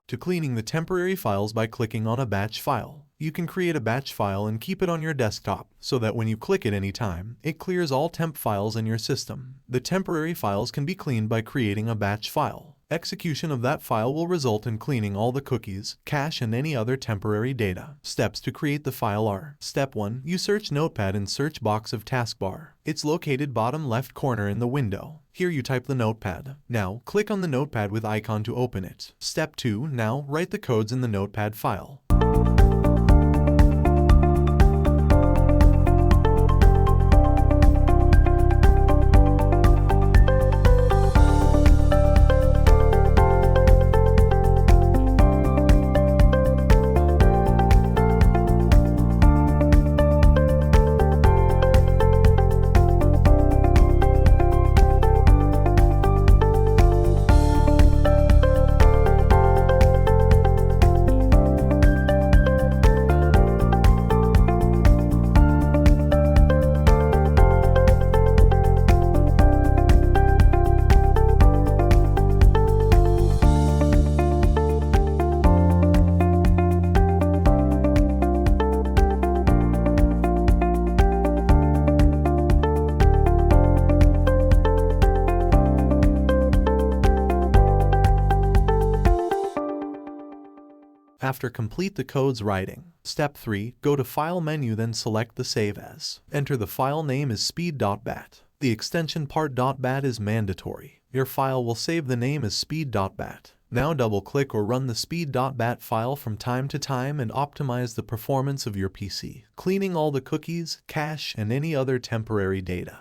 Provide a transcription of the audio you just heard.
to cleaning the temporary files by clicking on a batch file. You can create a batch file and keep it on your desktop, so that when you click it anytime, it clears all temp files in your system. The temporary files can be cleaned by creating a batch file. Execution of that file will result in cleaning all the cookies, cache, and any other temporary data. Steps to create the file are: Step 1. You search Notepad in search box of taskbar. It's located bottom left corner in the window. Here you type the notepad. Now, click on the notepad with icon to open it. Step 2. Now, write the codes in the notepad file. After complete the code's writing. Step 3. Go to File menu, then select the Save As. Enter the file name as speed.bat. The extension part.bat is mandatory. Your file will save the name as speed.bat. Now double-click or run the speed.bat file from time to time and optimize the performance of your PC, cleaning all the cookies, cache, and any other temporary data.